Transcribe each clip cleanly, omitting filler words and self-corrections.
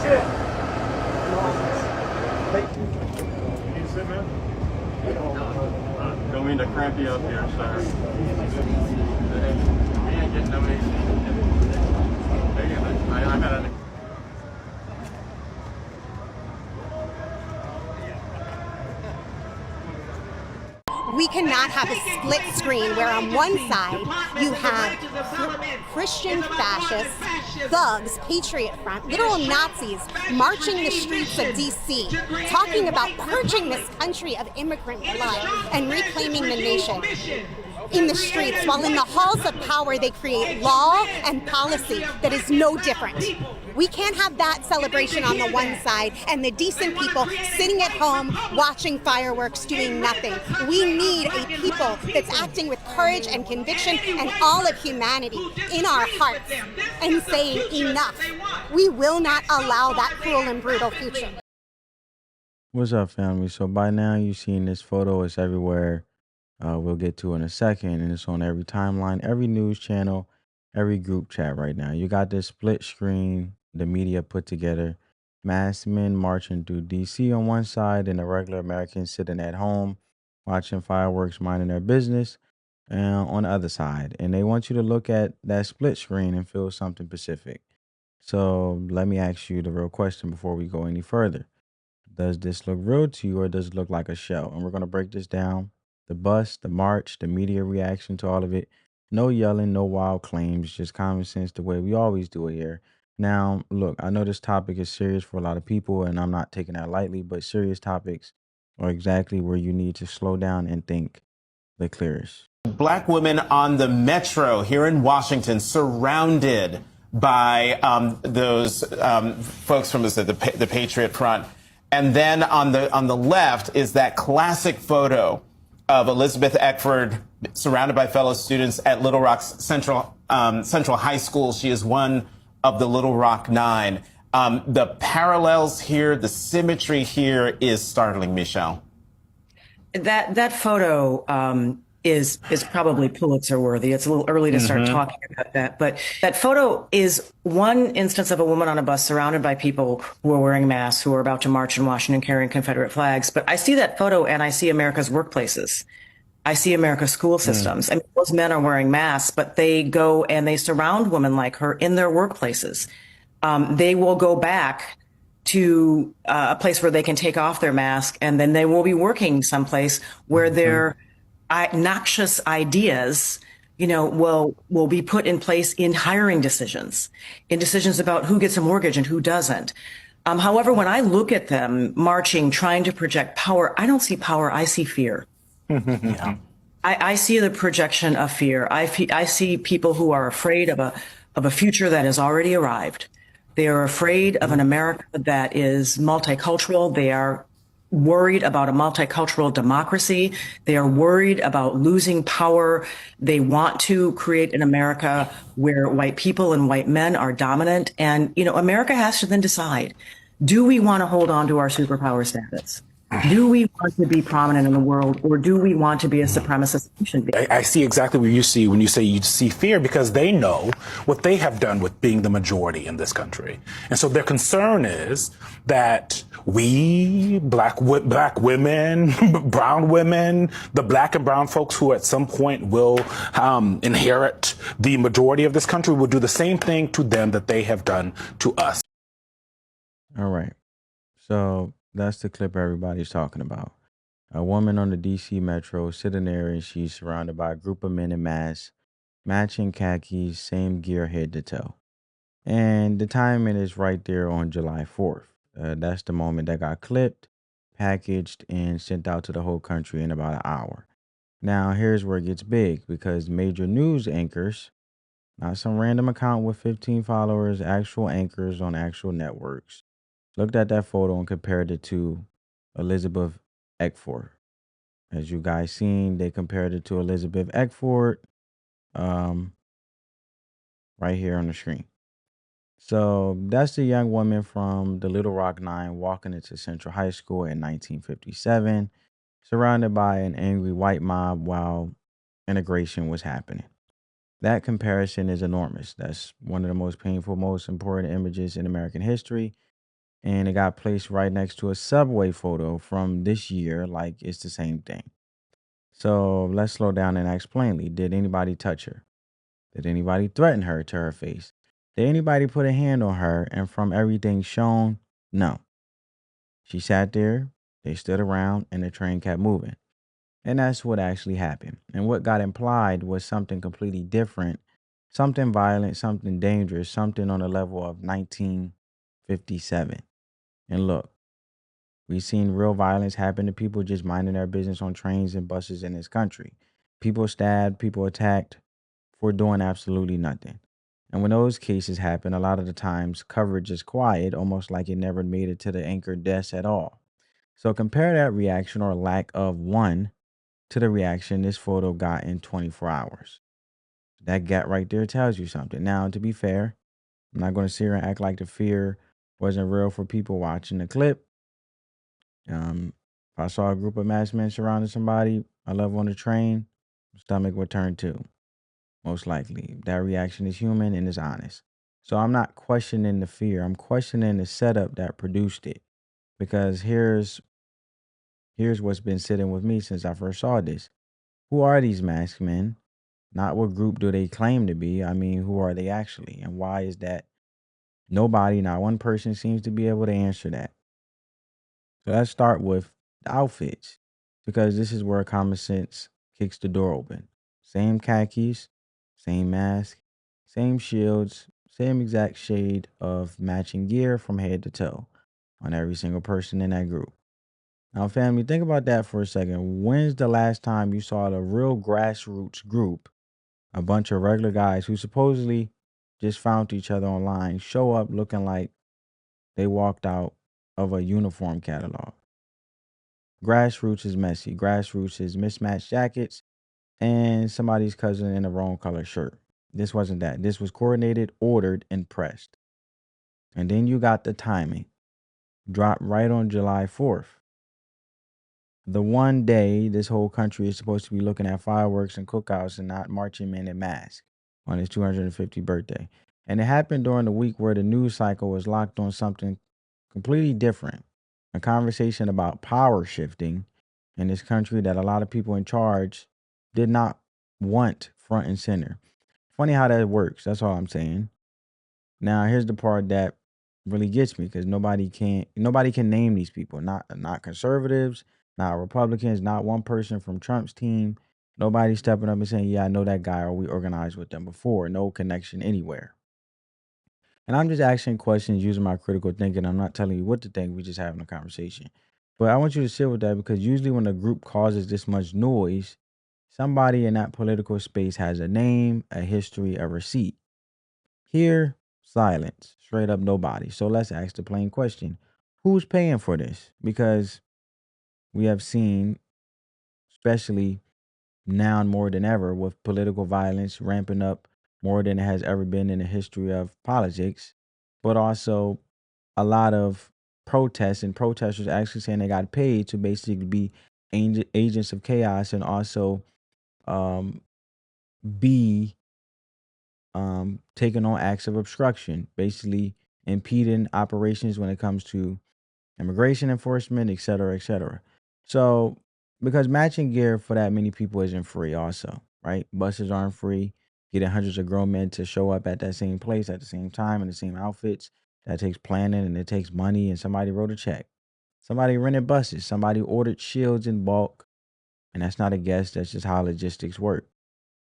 Can you sit, man? Don't mean to cramp you up here, sir. We ain't getting no AC. I got it. We cannot have a split screen where on one side you have Christian fascists, thugs, Patriot Front, literal Nazis marching the streets of D.C., talking about purging this country of immigrant blood and reclaiming the nation in the streets, while in the halls of power they create law and policy that is no different. We can't have that celebration on the one side and the decent people sitting at home watching fireworks doing nothing. We need a people that's acting with courage and conviction and all of humanity in our hearts and saying enough. We will not allow that cruel and brutal future. What's up, family? So by now you've seen this photo. It's everywhere. We'll get to it in a second, and it's on every timeline, every news channel, every group chat right now. You got this split screen, the media put together, masked men marching through DC on one side and the regular Americans sitting at home watching fireworks, minding their business on the other side. And they want you to look at that split screen and feel something specific. So let me ask you the real question before we go any further. Does this look real to you, or does it look like a show? And we're going to break this down. The bus, the march, the media reaction to all of it. No yelling, no wild claims, just common sense the way we always do it here. Now, look, I know this topic is serious for a lot of people, and I'm not taking that lightly, but serious topics are exactly where you need to slow down and think the clearest. Black women on the metro here in Washington, surrounded by those folks from the Patriot Front. And then on the left is that classic photo of Elizabeth Eckford surrounded by fellow students at Little Rock's Central High School. She is one of the Little Rock Nine. The parallels here, the symmetry here is startling, Michelle. That photo is probably Pulitzer worthy. It's a little early to start talking about that, but that photo is one instance of a woman on a bus surrounded by people who are wearing masks, who are about to march in Washington carrying Confederate flags. But I see that photo and I see America's workplaces. I see America's school systems. I mean, those men are wearing masks, but they go and they surround women like her in their workplaces. They will go back to a place where they can take off their mask, and then they will be working someplace where their noxious ideas, will be put in place in hiring decisions, in decisions about who gets a mortgage and who doesn't. However, when I look at them marching, trying to project power, I don't see power. I see fear. Yeah. I see the projection of fear. I see people who are afraid of a future that has already arrived. They are afraid of an America that is multicultural. They are worried about a multicultural democracy. They are worried about losing power. They want to create an America where white people and white men are dominant. And, America has to then decide, do we want to hold on to our superpower status? Do we want to be prominent in the world, or do we want to be a supremacist nation? I see exactly what you see when you say you see fear, because they know what they have done with being the majority in this country. And so their concern is that we, black women, brown women, the black and brown folks who at some point will inherit the majority of this country, will do the same thing to them that they have done to us. All right. So that's the clip everybody's talking about. A woman on the DC Metro sitting there, and she's surrounded by a group of men in masks, matching khakis, same gear head to toe. And the timing is right there on July 4th. That's the moment that got clipped, packaged, and sent out to the whole country in about an hour. Now, here's where it gets big, because major news anchors, not some random account with 15 followers, actual anchors on actual networks, looked at that photo and compared it to Elizabeth Eckford. As you guys seen, they compared it to Elizabeth Eckford right here on the screen. So that's the young woman from the Little Rock Nine walking into Central High School in 1957, surrounded by an angry white mob while integration was happening. That comparison is enormous. That's one of the most painful, most important images in American history. and it got placed right next to a subway photo from this year, like it's the same thing. So let's slow down and ask plainly. Did anybody touch her? Did anybody threaten her to her face? Did anybody put a hand on her? And from everything shown, no. She sat there, they stood around, and the train kept moving. And that's what actually happened. And what got implied was something completely different, something violent, something dangerous, something on the level of 1957. And look, we've seen real violence happen to people just minding their business on trains and buses in this country. People stabbed, people attacked for doing absolutely nothing. And when those cases happen, a lot of the times coverage is quiet, almost like it never made it to the anchor desk at all. So compare that reaction or lack of one to the reaction this photo got in 24 hours. That gap right there tells you something. Now, to be fair, I'm not going to sit here and act like the fear wasn't real for people watching the clip. If I saw a group of masked men surrounding somebody I love on the train, stomach would turn too. Most likely. That reaction is human and is honest. So I'm not questioning the fear. I'm questioning the setup that produced it. Because here's what's been sitting with me since I first saw this. Who are these masked men? Not what group do they claim to be. I mean, who are they actually? And why is that nobody, not one person seems to be able to answer that? So let's start with the outfits. Because this is where common sense kicks the door open. Same khakis, same mask, same shields, same exact shade of matching gear from head to toe on every single person in that group. Now, family, think about that for a second. When's the last time you saw the real grassroots group, a bunch of regular guys who supposedly just found each other online, show up looking like they walked out of a uniform catalog? Grassroots is messy. Grassroots is mismatched jackets and somebody's cousin in the wrong color shirt. This wasn't that. This was coordinated, ordered, and pressed. And then you got the timing. Dropped right on July 4th. The one day this whole country is supposed to be looking at fireworks and cookouts and not marching men in masks on his 250th birthday. And it happened during the week where the news cycle was locked on something completely different. A conversation about power shifting in this country that a lot of people in charge did not want front and center. Funny how that works. That's all I'm saying. Now, here's the part that really gets me because nobody can name these people. Not conservatives, not Republicans, not one person from Trump's team. Nobody stepping up and saying, "Yeah, I know that guy," or "We organized with them before." No connection anywhere. And I'm just asking questions using my critical thinking. I'm not telling you what to think. We're just having a conversation. But I want you to sit with that because usually when a group causes this much noise, somebody in that political space has a name, a history, a receipt. Here, silence. Straight up nobody. So let's ask the plain question. Who's paying for this? Because we have seen, especially now more than ever, with political violence ramping up more than it has ever been in the history of politics, but also a lot of protests and protesters actually saying they got paid to basically be agents of chaos and also um, be taking on acts of obstruction, basically impeding operations when it comes to immigration enforcement, et cetera, et cetera. So, because matching gear for that many people isn't free, also, right? Buses aren't free. Getting hundreds of grown men to show up at that same place at the same time in the same outfits, that takes planning and it takes money. And somebody wrote a check. Somebody rented buses. Somebody ordered shields in bulk. And that's not a guess. That's just how logistics work.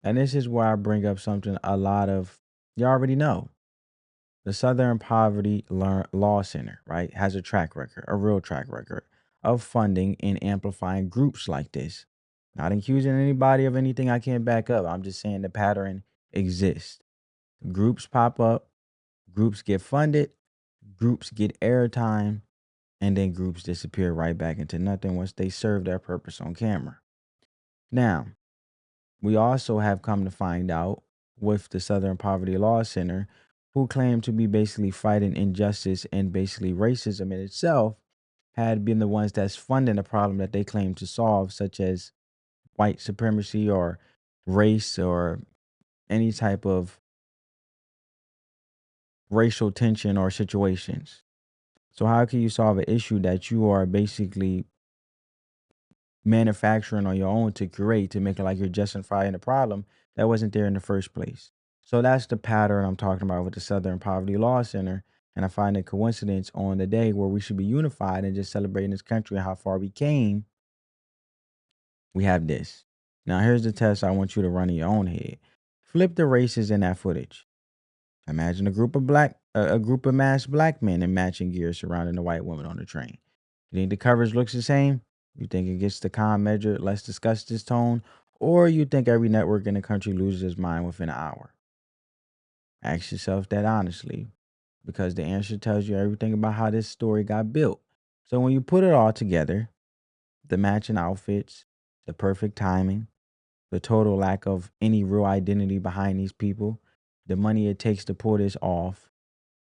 And this is where I bring up something a lot of you already know. The Southern Poverty Law Center, right, has a track record, a real track record of funding and amplifying groups like this. Not accusing anybody of anything I can't back up. I'm just saying the pattern exists. Groups pop up, groups get funded, groups get airtime, and then groups disappear right back into nothing once they serve their purpose on camera. Now, we also have come to find out with the Southern Poverty Law Center, who claim to be basically fighting injustice and basically racism in itself, had been the ones that's funding the problem that they claim to solve, such as white supremacy or race or any type of racial tension or situations. So how can you solve an issue that you are basically manufacturing on your own to create to make it like you're justifying a problem that wasn't there in the first place? So that's the pattern I'm talking about with the Southern Poverty Law Center. And I find a coincidence on the day where we should be unified and just celebrating this country and how far we came. We have this. Now here's the test I want you to run in your own head. Flip the races in that footage. Imagine a group of masked black men in matching gear surrounding a white woman on the train. You think the coverage looks the same? You think it gets the calm measure, let's discuss this tone? Or you think every network in the country loses its mind within an hour? Ask yourself that honestly, because the answer tells you everything about how this story got built. So when you put it all together, the matching outfits, the perfect timing, the total lack of any real identity behind these people, the money it takes to pull this off,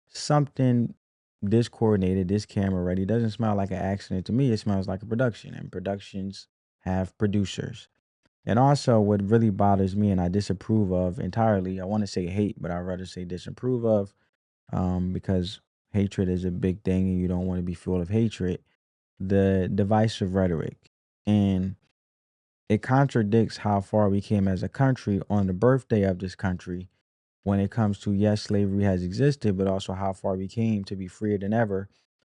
something this coordinated, this camera ready, doesn't smell like an accident to me. It smells like a production, and productions have producers. And also, what really bothers me and I disapprove of entirely, I want to say hate, but I'd rather say disapprove of, because hatred is a big thing and you don't want to be full of hatred, the divisive rhetoric. And it contradicts how far we came as a country on the birthday of this country when it comes to, yes, slavery has existed, but also how far we came to be freer than ever.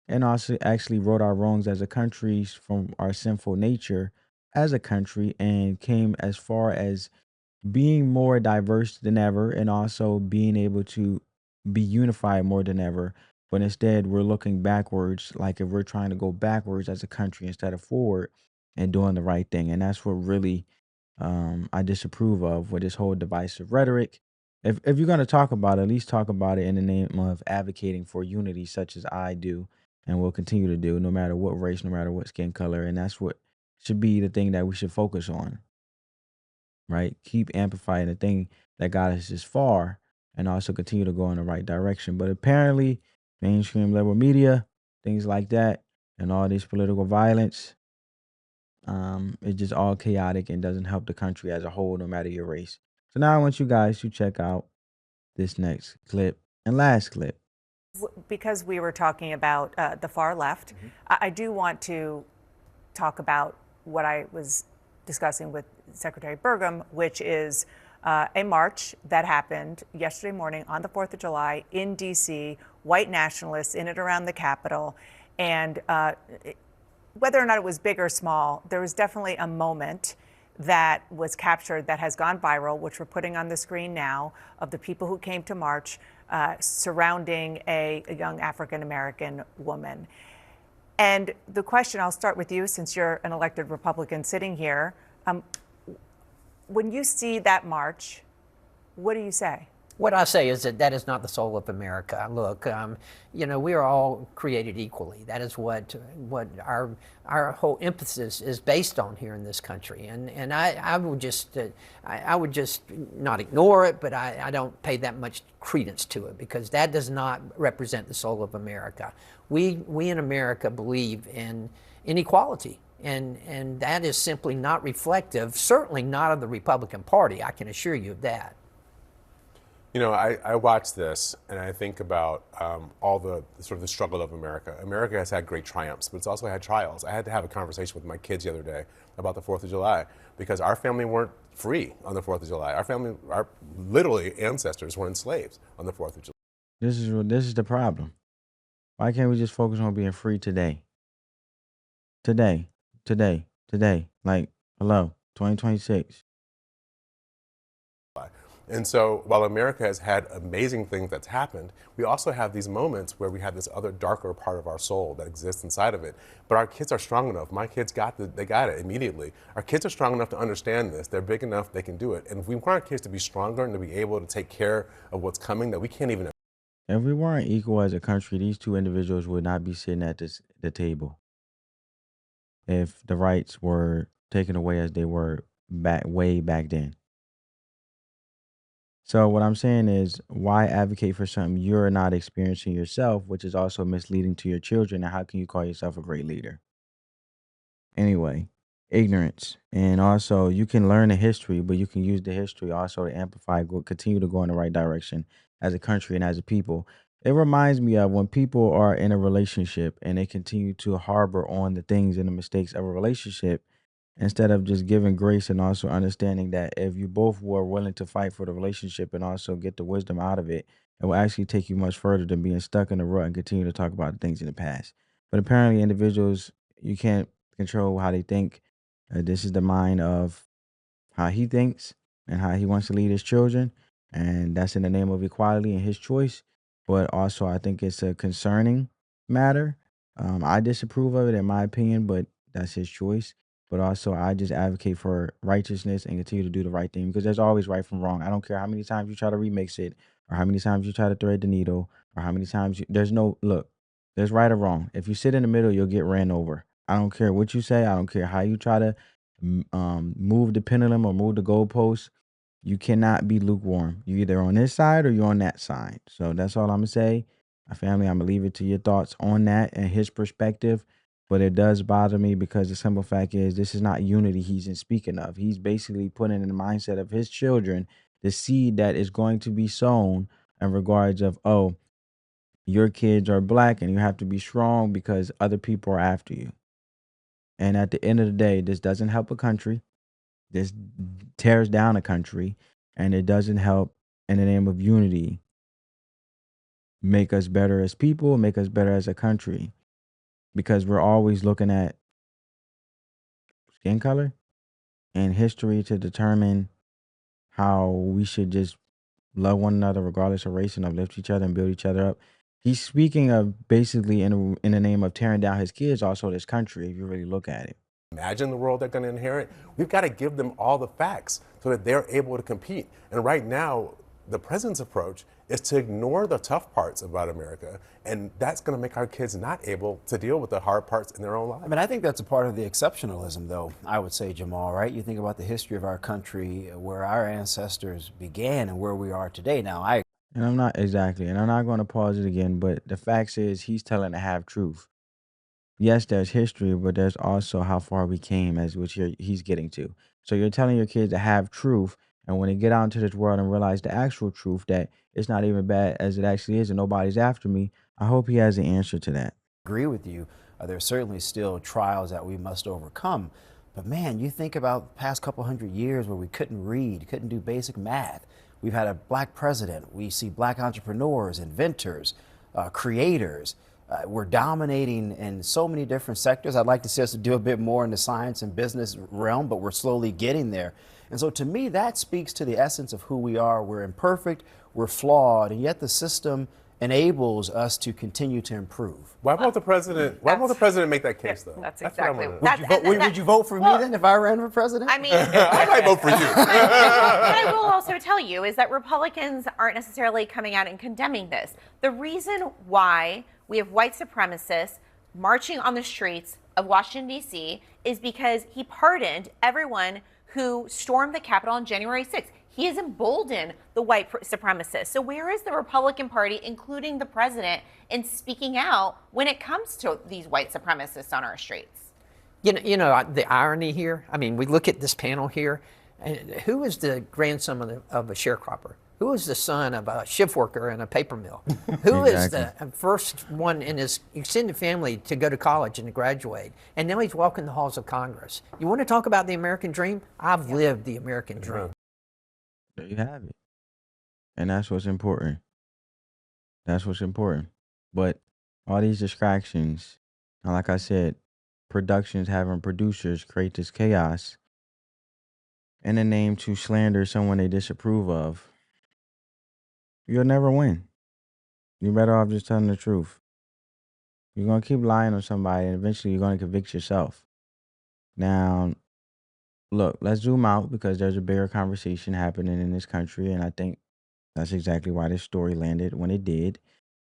And also actually wrote our wrongs as a country from our sinful nature as a country and came as far as being more diverse than ever and also being able to be unified more than ever. But instead, we're looking backwards, like if we're trying to go backwards as a country instead of forward and doing the right thing. And that's what really I disapprove of with this whole divisive rhetoric. If you're going to talk about it, at least talk about it in the name of advocating for unity, such as I do and will continue to do, no matter what race, no matter what skin color. And that's what should be the thing that we should focus on, right? Keep amplifying the thing that got us this far and also continue to go in the right direction. But apparently, mainstream liberal media, things like that, and all this political violence, it's just all chaotic and doesn't help the country as a whole, no matter your race. So now I want you guys to check out this next clip and last clip. Because we were talking about the far left, I do want to talk about what I was discussing with Secretary Burgum, which is a march that happened yesterday morning on the 4th of July in D.C., white nationalists in and around the Capitol. And whether or not it was big or small, there was definitely a moment that was captured that has gone viral, which we're putting on the screen now, of the people who came to march surrounding a young African-American woman. And the question, I'll start with you since you're an elected Republican sitting here. When you see that march, what do you say? What I say is that is not the soul of America. Look, we are all created equally. That is what our whole emphasis is based on here in this country. And I would just not ignore it, but I don't pay that much credence to it because that does not represent the soul of America. We in America believe in equality. And that is simply not reflective, certainly not of the Republican Party. I can assure you of that. I watch this and I think about all the sort of the struggle of America. America has had great triumphs, but it's also had trials. I had to have a conversation with my kids the other day about the 4th of July because our family weren't free on the 4th of July. Our literally ancestors were enslaved on the 4th of July. This is the problem. Why can't we just focus on being free today? Today. Like, hello, 2026. And so while America has had amazing things that's happened, we also have these moments where we have this other darker part of our soul that exists inside of it. But our kids are strong enough. My kids got it immediately. Our kids are strong enough to understand this. They're big enough, they can do it. And if we want our kids to be stronger and to be able to take care of what's coming that we can't even. If we weren't equal as a country, these two individuals would not be sitting at the table. If the rights were taken away as they were way back then. So what I'm saying is, why advocate for something you're not experiencing yourself, which is also misleading to your children? And how can you call yourself a great leader? Anyway, ignorance. And also, you can learn the history, but you can use the history also to amplify, continue to go in the right direction as a country and as a people. It reminds me of when people are in a relationship and they continue to harbor on the things and the mistakes of a relationship instead of just giving grace and also understanding that if you both were willing to fight for the relationship and also get the wisdom out of it, it will actually take you much further than being stuck in the rut and continue to talk about the things in the past. But apparently, individuals, you can't control how they think. This is the mind of how he thinks and how he wants to lead his children. And that's in the name of equality and his choice. But also, I think it's a concerning matter. I disapprove of it, in my opinion, but that's his choice. But also, I just advocate for righteousness and continue to do the right thing because there's always right from wrong. I don't care how many times you try to remix it or how many times you try to thread the needle or how many times there's no look, there's right or wrong. If you sit in the middle, you'll get ran over. I don't care what you say. I don't care how you try to move the pendulum or move the goalposts. You cannot be lukewarm. You either on this side or you're on that side. So that's all I'm gonna say. My family, I'm gonna leave it to your thoughts on that and his perspective. But it does bother me because the simple fact is this is not unity he's in speaking of. He's basically putting in the mindset of his children the seed that is going to be sown in regards of, oh, your kids are black and you have to be strong because other people are after you. And at the end of the day, this doesn't help a country. This tears down a country, and it doesn't help in the name of unity make us better as people, make us better as a country, because we're always looking at skin color and history to determine how we should just love one another regardless of race and uplift each other and build each other up. He's speaking of basically in the name of tearing down his kids, also this country, if you really look at it. Imagine the world they're going to inherit. We've got to give them all the facts so that they're able to compete. And right now, the president's approach is to ignore the tough parts about America, and that's going to make our kids not able to deal with the hard parts in their own lives. I mean, I think that's a part of the exceptionalism, though, I would say, Jamal, right? You think about the history of our country, where our ancestors began and where we are today. Now, And I'm not exactly, and I'm not going to pause it again, but the facts is he's telling the half truth. Yes, there's history, but there's also how far we came, as which he's getting to. So you're telling your kids to have truth, and when they get out into this world and realize the actual truth that it's not even bad as it actually is, and nobody's after me, I hope he has an answer to that. agree with you. There's certainly still trials that we must overcome. But man, you think about the past couple hundred years where we couldn't read, couldn't do basic math. We've had a black president. We see black entrepreneurs, inventors, creators. We're dominating in so many different sectors. I'd like to see us do a bit more in the science and business realm, but we're slowly getting there. And so to me, that speaks to the essence of who we are. We're imperfect, we're flawed, and yet the system enables us to continue to improve. Why won't the president? Why won't the president make that case, though? That's what I exactly. wanna know. Would you vote for me then if I ran for president? I mean, I might vote for you. what I will also tell you is that Republicans aren't necessarily coming out and condemning this. The reason why we have white supremacists marching on the streets of Washington, D.C. is because he pardoned everyone who stormed the Capitol on January 6th. He has emboldened the white supremacists. So where is the Republican Party, including the president, in speaking out when it comes to these white supremacists on our streets? You know the irony here. I mean, we look at this panel here. And who is the grandson of a sharecropper? Who is the son of a shift worker in a paper mill? Who is the first one in his extended family to go to college and to graduate? And now he's walking the halls of Congress. You want to talk about the American dream? I've lived the American dream. There you have it. And that's what's important. That's what's important. But all these distractions, like I said, productions having producers create this chaos in the name to slander someone they disapprove of. You'll never win. You're better off just telling the truth. You're going to keep lying on somebody, and eventually you're going to convict yourself. Now, look, let's zoom out because there's a bigger conversation happening in this country, and I think that's exactly why this story landed when it did.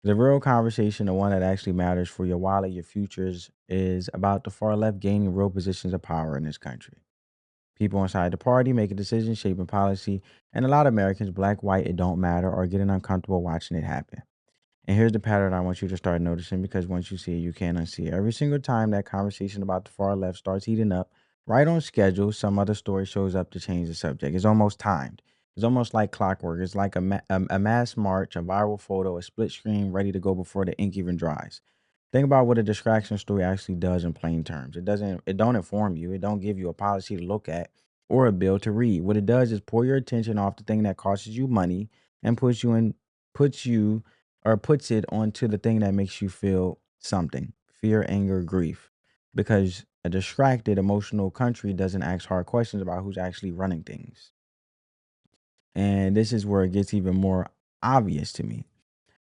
The real conversation, the one that actually matters for your wallet, your futures, is about the far left gaining real positions of power in this country. People inside the party making decisions, shaping policy, and a lot of Americans, black, white, it don't matter, are getting uncomfortable watching it happen. And here's the pattern I want you to start noticing, because once you see it, you can't unsee it. Every single time that conversation about the far left starts heating up, right on schedule, some other story shows up to change the subject. It's almost timed. It's almost like clockwork. It's like a mass march, a viral photo, a split screen ready to go before the ink even dries. Think about what a distraction story actually does in plain terms. It don't inform you. It don't give you a policy to look at or a bill to read. What it does is pull your attention off the thing that costs you money and puts you puts it onto the thing that makes you feel something: fear, anger, grief. Because a distracted, emotional country doesn't ask hard questions about who's actually running things. And this is where it gets even more obvious to me.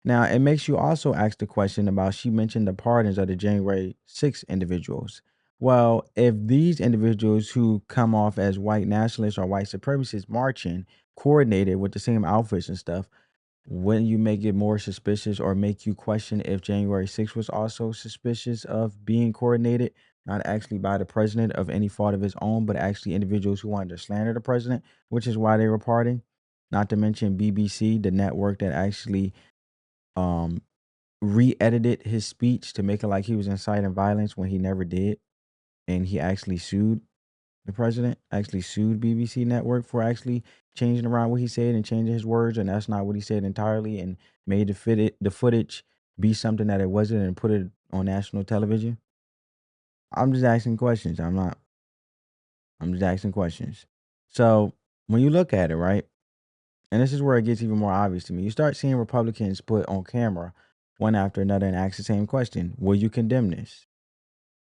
Now, it makes you also ask the question about, she mentioned the pardons of the January 6th individuals. Well, if these individuals who come off as white nationalists or white supremacists marching, coordinated with the same outfits and stuff, wouldn't you make it more suspicious or make you question if January 6th was also suspicious of being coordinated, not actually by the president of any fault of his own, but actually individuals who wanted to slander the president, which is why they were partying? Not to mention BBC, the network that actually um re-edited his speech to make it like he was inciting violence when he never did, and he actually sued the president, actually sued BBC network for actually changing around what he said and changing his words, and that's not what he said entirely, and made the footage be something that it wasn't and put it on national television. I'm just asking questions. I'm just asking questions. So when you look at it, right, and this is where it gets even more obvious to me, you start seeing Republicans put on camera one after another and ask the same question: will you condemn this?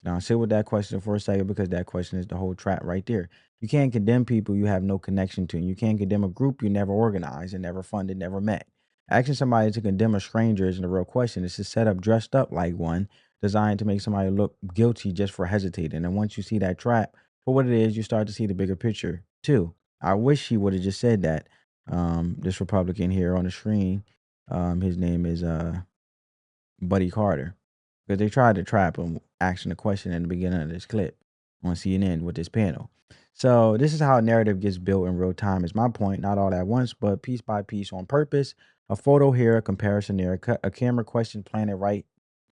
Now, sit with that question for a second, because that question is the whole trap right there. You can't condemn people you have no connection to. And you can't condemn a group you never organized and never funded, never met. Asking somebody to condemn a stranger isn't a real question. It's a setup dressed up like one, designed to make somebody look guilty just for hesitating. And once you see that trap for what it is, you start to see the bigger picture too. I wish he would have just said that. This Republican here on the screen, his name is Buddy Carter, because they tried to trap him asking a question in the beginning of this clip on CNN with this panel. So this is how a narrative gets built in real time, is my point. Not all at once, but piece by piece on purpose. A photo here, a comparison there, a camera question planted right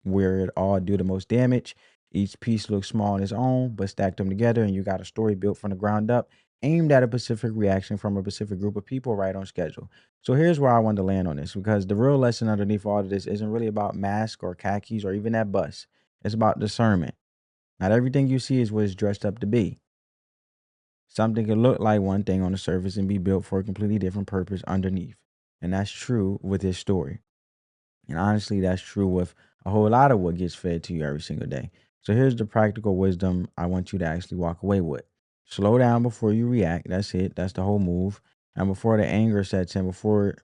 where it all do the most damage. Each piece looks small on its own, but stack them together and you got a story built from the ground up, aimed at a specific reaction from a specific group of people right on schedule. So here's where I wanted to land on this, because the real lesson underneath all of this isn't really about masks or khakis or even that bus. It's about discernment. Not everything you see is what it's dressed up to be. Something can look like one thing on the surface and be built for a completely different purpose underneath. And that's true with this story. And honestly, that's true with a whole lot of what gets fed to you every single day. So here's the practical wisdom I want you to actually walk away with. Slow down before you react. That's it. That's the whole move. And before the anger sets in, before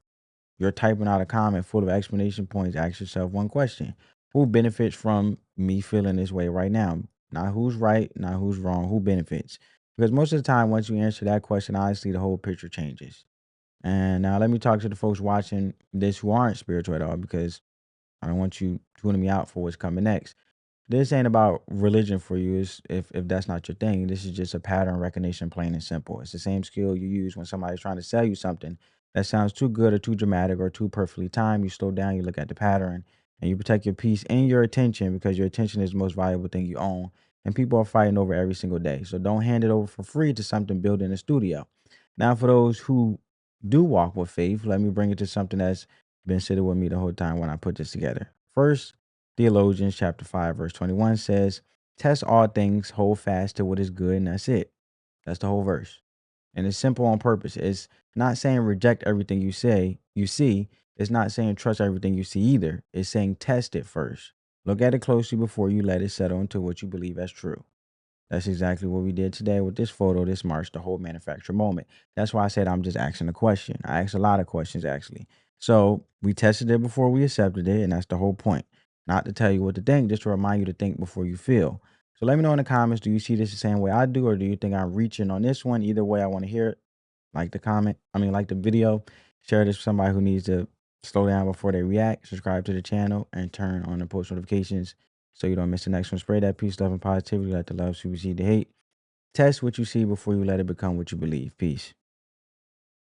you're typing out a comment full of explanation points, ask yourself one question: who benefits from me feeling this way right now? Not who's right, not who's wrong, who benefits? Because most of the time, once you answer that question, honestly, the whole picture changes. And now let me talk to the folks watching this who aren't spiritual at all, because I don't want you tuning me out for what's coming next. This ain't about religion for you, if that's not your thing. This is just a pattern recognition, plain and simple. It's the same skill you use when somebody's trying to sell you something that sounds too good or too dramatic or too perfectly timed. You slow down, you look at the pattern, and you protect your peace and your attention, because your attention is the most valuable thing you own. And people are fighting over every single day. So don't hand it over for free to something built in a studio. Now, for those who do walk with faith, let me bring it to something that's been sitting with me the whole time when I put this together. First Theologians chapter 5, verse 21 says, test all things, hold fast to what is good, and that's it. That's the whole verse. And it's simple on purpose. It's not saying reject everything you see. It's not saying trust everything you see either. It's saying test it first. Look at it closely before you let it settle into what you believe as true. That's exactly what we did today with this photo, this march, the whole manufactured moment. That's why I said I'm just asking a question. I asked a lot of questions, actually. So we tested it before we accepted it, and that's the whole point. Not to tell you what to think, just to remind you to think before you feel. So let me know in the comments, do you see this the same way I do, or do you think I'm reaching on this one? Either way, I want to hear it. Like the video. Share this with somebody who needs to slow down before they react. Subscribe to the channel and turn on the post notifications so you don't miss the next one. Spread that peace, love, and positivity. Let the love supersede the hate. Test what you see before you let it become what you believe. Peace.